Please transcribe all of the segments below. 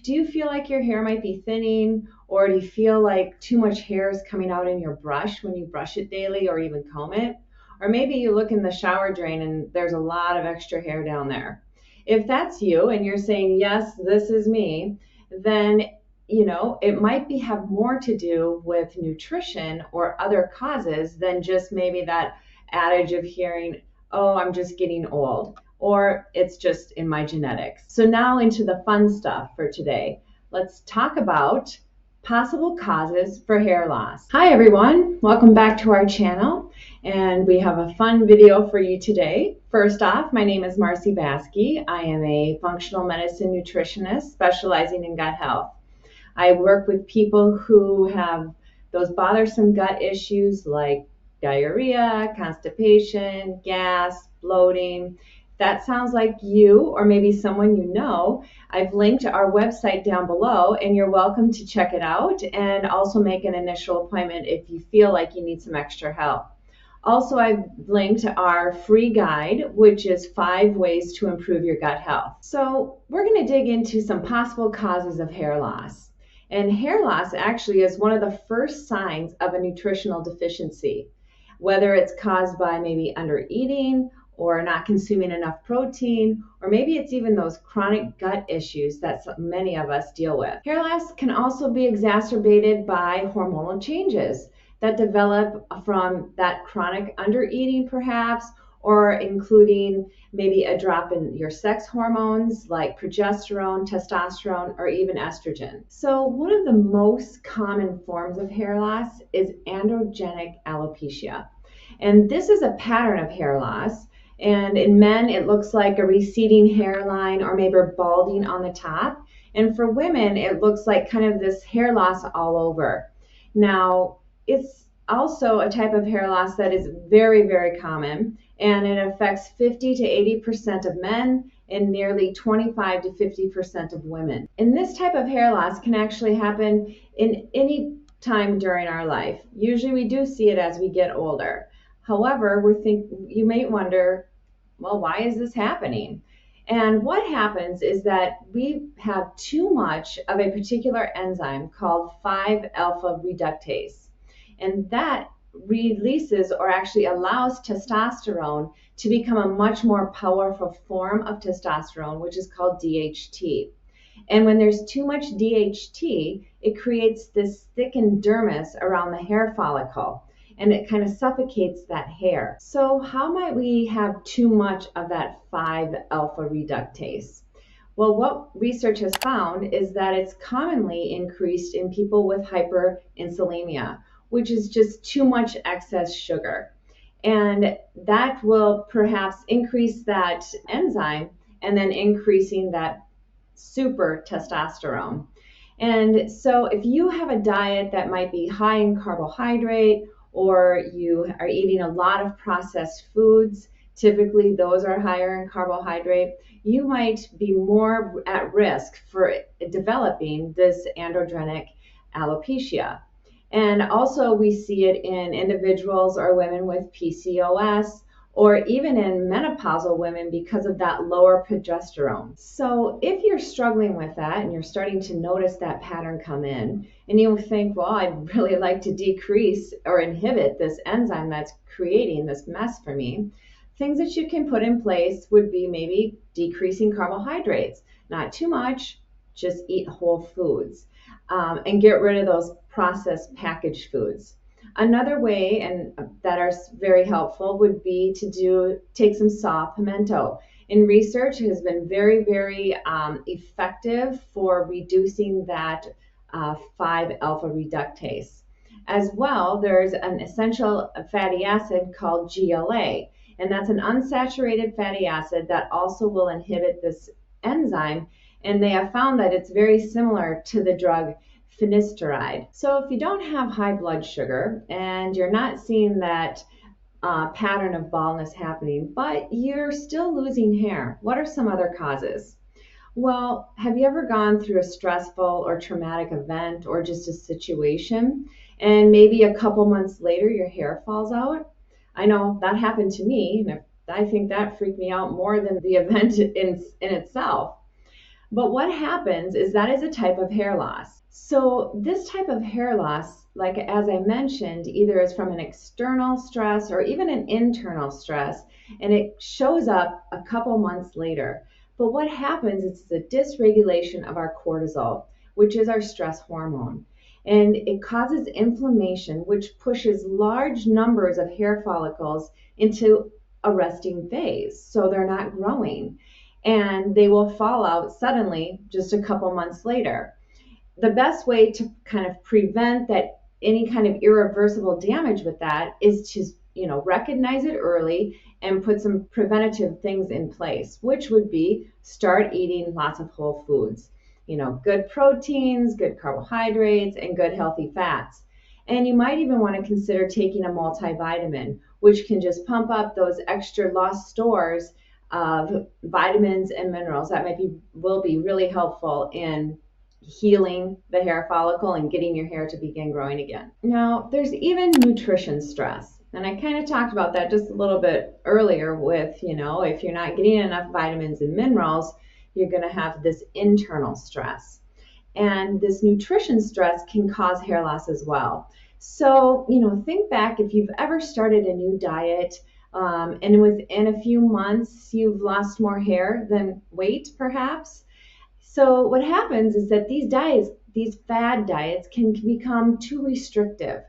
Do you feel like your hair might be thinning, or do you feel like too much hair is coming out in your brush when you brush it daily or even comb it? Or maybe you look in the shower drain and there's a lot of extra hair down there. If that's you and you're saying, yes, this is me, then it might have more to do with nutrition or other causes than just maybe that adage of hearing, oh, I'm just getting old, or it's just in my genetics. So now into the fun stuff for today. Let's talk about possible causes for hair loss. Hi everyone, welcome back to our channel, and we have a fun video for you today. First off, my name is Marcy Baskey. I am a functional medicine nutritionist specializing in gut health. I work with people who have those bothersome gut issues like diarrhea, constipation, gas, bloating. If that sounds like you or maybe someone you know, I've linked our website down below and you're welcome to check it out and also make an initial appointment if you feel like you need some extra help. Also, I've linked our free guide, which is 5 ways to improve your gut health. So we're going to dig into some possible causes of hair loss. And hair loss actually is one of the first signs of a nutritional deficiency, whether it's caused by maybe undereating or not consuming enough protein, or maybe it's even those chronic gut issues that many of us deal with. Hair loss can also be exacerbated by hormonal changes that develop from that chronic undereating perhaps, or including maybe a drop in your sex hormones like progesterone, testosterone, or even estrogen. So one of the most common forms of hair loss is androgenic alopecia. And this is a pattern of hair loss. And in men, it looks like a receding hairline or maybe balding on the top. And for women, it looks like kind of this hair loss all over. Now, it's also a type of hair loss that is very, very common, and it affects 50 to 80% of men and nearly 25 to 50% of women. And this type of hair loss can actually happen in any time during our life. Usually we do see it as we get older. However, you may wonder, well, why is this happening? And what happens is that we have too much of a particular enzyme called 5-alpha reductase. And that releases or actually allows testosterone to become a much more powerful form of testosterone, which is called DHT. And when there's too much DHT, it creates this thickened dermis around the hair follicle, and it kind of suffocates that hair. So how might we have too much of that 5-alpha reductase? Well, what research has found is that it's commonly increased in people with hyperinsulinemia, which is just too much excess sugar. And that will perhaps increase that enzyme and then increasing that super testosterone. And so if you have a diet that might be high in carbohydrate, or you are eating a lot of processed foods, typically those are higher in carbohydrate, you might be more at risk for developing this androgenic alopecia. And also we see it in individuals or women with PCOS, or even in menopausal women because of that lower progesterone. So if you're struggling with that and you're starting to notice that pattern come in, and you think, well, I'd really like to decrease or inhibit this enzyme that's creating this mess for me, things that you can put in place would be maybe decreasing carbohydrates. Not too much, just eat whole foods. And get rid of those processed packaged foods. Another way, and that are very helpful, would be to take some saw pimento. In research, it has been very, very effective for reducing that 5-alpha reductase. As well, there's an essential fatty acid called GLA, and that's an unsaturated fatty acid that also will inhibit this enzyme. And they have found that it's very similar to the drug finasteride. So if you don't have high blood sugar and you're not seeing that pattern of baldness happening, but you're still losing hair, what are some other causes? Well, have you ever gone through a stressful or traumatic event or just a situation, and maybe a couple months later your hair falls out? I know that happened to me, and I think that freaked me out more than the event in itself. But what happens is that is a type of hair loss. So this type of hair loss, like as I mentioned, either is from an external stress or even an internal stress, and it shows up a couple months later. But what happens is the dysregulation of our cortisol, which is our stress hormone. And it causes inflammation, which pushes large numbers of hair follicles into a resting phase. So they're not growing, and they will fall out suddenly just a couple months later. The best way to kind of prevent that any kind of irreversible damage with that is to recognize it early and put some preventative things in place, which would be start eating lots of whole foods, good proteins, good carbohydrates, and good healthy fats. And you might even want to consider taking a multivitamin, which can just pump up those extra lost stores of vitamins and minerals that will be really helpful in healing the hair follicle and getting your hair to begin growing again. Now, there's even nutrition stress. And I kind of talked about that just a little bit earlier with, if you're not getting enough vitamins and minerals, you're going to have this internal stress. And this nutrition stress can cause hair loss as well. So, think back if you've ever started a new diet and within a few months you've lost more hair than weight, perhaps. So what happens is that these fad diets can become too restrictive,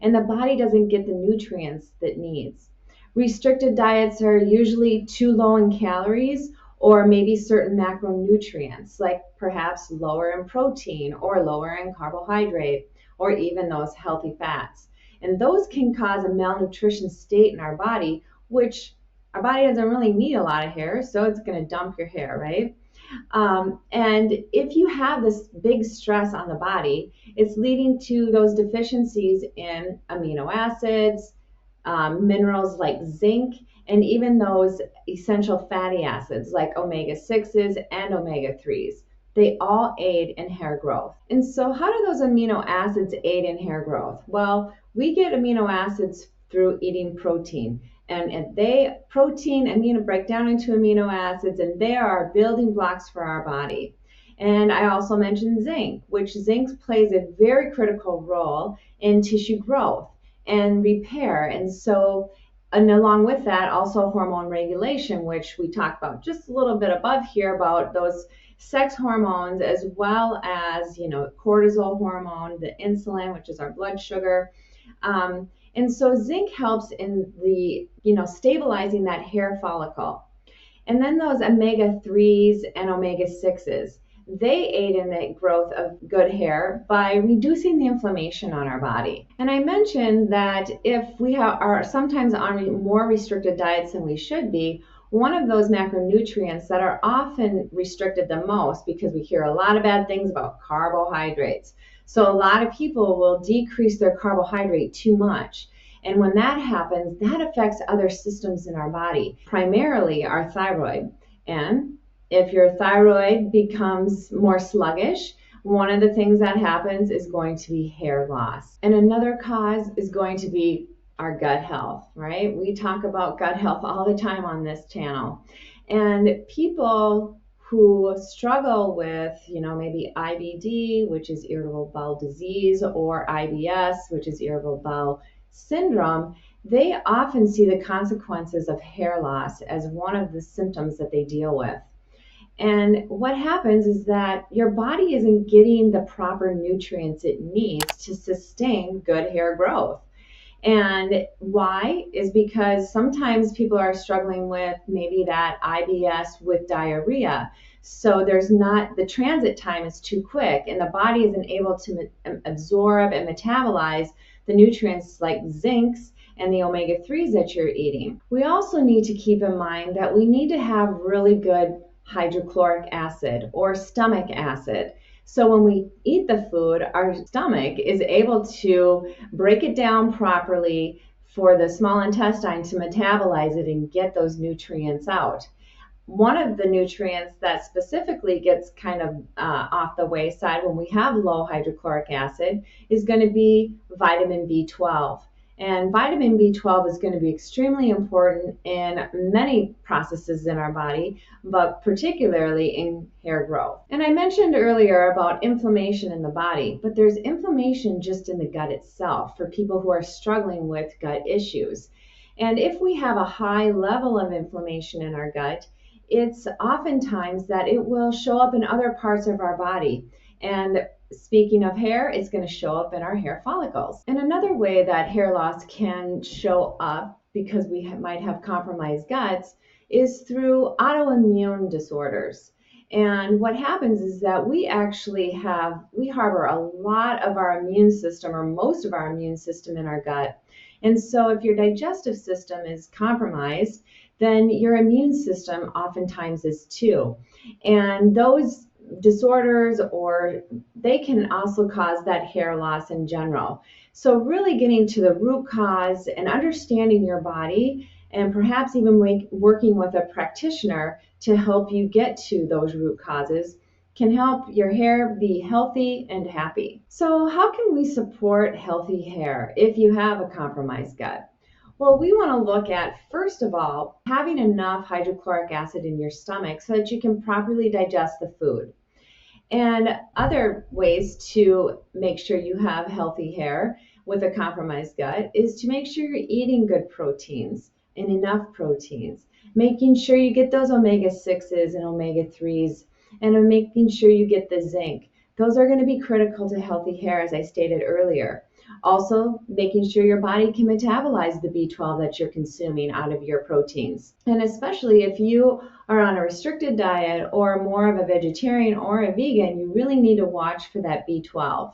and the body doesn't get the nutrients that it needs. Restricted diets are usually too low in calories or maybe certain macronutrients, like perhaps lower in protein or lower in carbohydrate or even those healthy fats. And those can cause a malnutrition state in our body, which our body doesn't really need a lot of hair, so it's going to dump your hair, right? And if you have this big stress on the body, it's leading to those deficiencies in amino acids, minerals like zinc, and even those essential fatty acids like omega-6s and omega-3s. They all aid in hair growth. And so how do those amino acids aid in hair growth? Well, we get amino acids through eating protein. And protein break down into amino acids, and they are our building blocks for our body. And I also mentioned zinc, which zinc plays a very critical role in tissue growth and repair. And along with that, also hormone regulation, which we talked about just a little bit above here about those sex hormones, as well as, cortisol hormone, the insulin, which is our blood sugar. And so zinc helps in the, stabilizing that hair follicle. And then those omega-3s and omega-6s, they aid in the growth of good hair by reducing the inflammation on our body. And I mentioned that if we are sometimes on more restricted diets than we should be, one of those macronutrients that are often restricted the most, because we hear a lot of bad things about carbohydrates. So a lot of people will decrease their carbohydrate too much. And when that happens, that affects other systems in our body, primarily our thyroid. And if your thyroid becomes more sluggish, one of the things that happens is going to be hair loss. And another cause is going to be our gut health, right? We talk about gut health all the time on this channel. And people who struggle with, maybe IBD, which is irritable bowel disease, or IBS, which is irritable bowel syndrome, they often see the consequences of hair loss as one of the symptoms that they deal with. And what happens is that your body isn't getting the proper nutrients it needs to sustain good hair growth. And why is because sometimes people are struggling with maybe that IBS with diarrhea. So the transit time is too quick, and the body isn't able to absorb and metabolize the nutrients like zincs and the omega-3s that you're eating. We also need to keep in mind that we need to have really good hydrochloric acid or stomach acid. So when we eat the food, our stomach is able to break it down properly for the small intestine to metabolize it and get those nutrients out. One of the nutrients that specifically gets kind of off the wayside when we have low hydrochloric acid is going to be vitamin B12. And vitamin B12 is going to be extremely important in many processes in our body, but particularly in hair growth. And I mentioned earlier about inflammation in the body, but there's inflammation just in the gut itself for people who are struggling with gut issues. And if we have a high level of inflammation in our gut, it's oftentimes that it will show up in other parts of our body. And speaking of hair, it's going to show up in our hair follicles. And another way that hair loss can show up because we might have compromised guts is through autoimmune disorders. And what happens is that we harbor a lot of our immune system, or most of our immune system, in our gut. And so if your digestive system is compromised, then your immune system oftentimes is too. And those disorders, or they can also cause that hair loss in general. So really getting to the root cause and understanding your body, and perhaps even working with a practitioner to help you get to those root causes, can help your hair be healthy and happy. So how can we support healthy hair if you have a compromised gut? Well, we want to look at, first of all, having enough hydrochloric acid in your stomach so that you can properly digest the food. And other ways to make sure you have healthy hair with a compromised gut is to make sure you're eating good proteins and enough proteins, making sure you get those omega-6s and omega-3s, and making sure you get the zinc. Those are going to be critical to healthy hair, as I stated earlier. Also, making sure your body can metabolize the B12 that you're consuming out of your proteins. And especially if you are on a restricted diet or more of a vegetarian or a vegan, you really need to watch for that B12,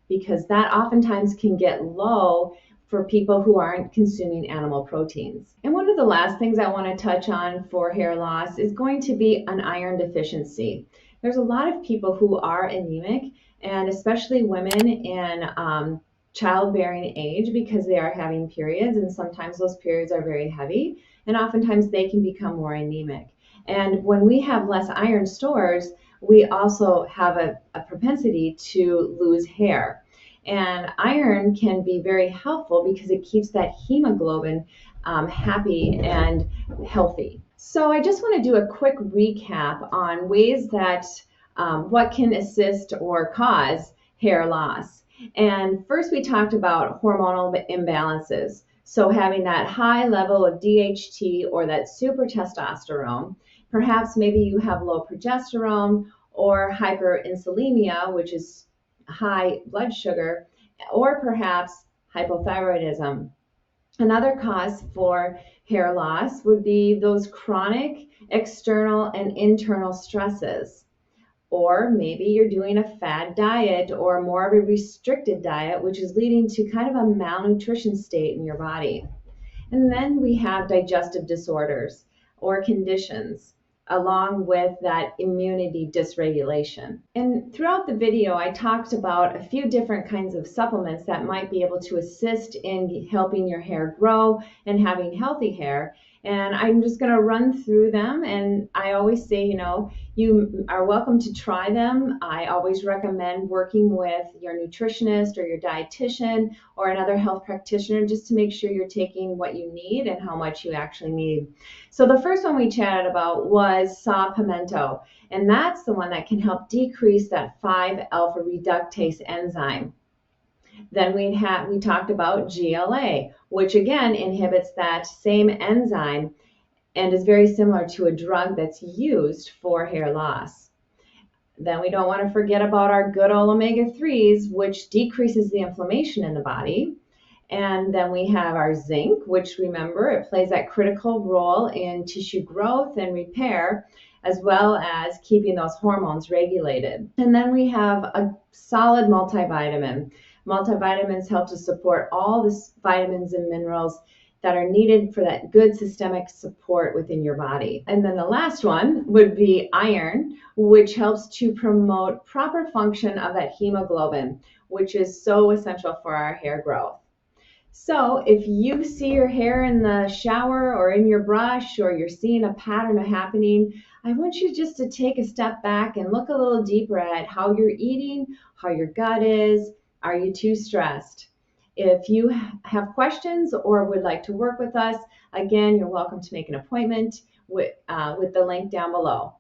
because that oftentimes can get low for people who aren't consuming animal proteins. And one of the last things I want to touch on for hair loss is going to be an iron deficiency. There's a lot of people who are anemic, and especially women in childbearing age, because they are having periods, and sometimes those periods are very heavy, and oftentimes they can become more anemic. And when we have less iron stores, we also have a propensity to lose hair. And iron can be very helpful because it keeps that hemoglobin happy and healthy. So I just want to do a quick recap on ways that what can assist or cause hair loss. And first we talked about hormonal imbalances. So having that high level of DHT or that super testosterone, perhaps maybe you have low progesterone or hyperinsulinemia, which is high blood sugar, or perhaps hypothyroidism. Another cause for hair loss would be those chronic external and internal stresses. Or maybe you're doing a fad diet or more of a restricted diet, which is leading to kind of a malnutrition state in your body. And then we have digestive disorders or conditions, along with that immunity dysregulation. And throughout the video, I talked about a few different kinds of supplements that might be able to assist in helping your hair grow and having healthy hair. And I'm just going to run through them. And I always say, you are welcome to try them. I always recommend working with your nutritionist or your dietitian or another health practitioner just to make sure you're taking what you need and how much you actually need. So the first one we chatted about was saw pimento, and that's the one that can help decrease that 5-alpha reductase enzyme. Then we talked about GLA, which again inhibits that same enzyme and is very similar to a drug that's used for hair loss. Then we don't want to forget about our good old omega-3s, which decreases the inflammation in the body. And then we have our zinc, which, remember, it plays that critical role in tissue growth and repair, as well as keeping those hormones regulated. And then we have a solid multivitamin. Multivitamins help to support all the vitamins and minerals that are needed for that good systemic support within your body. And then the last one would be iron, which helps to promote proper function of that hemoglobin, which is so essential for our hair growth. So if you see your hair in the shower or in your brush, or you're seeing a pattern happening, I want you just to take a step back and look a little deeper at how you're eating, how your gut is. Are you too stressed? If you have questions or would like to work with us, again, you're welcome to make an appointment with the link down below.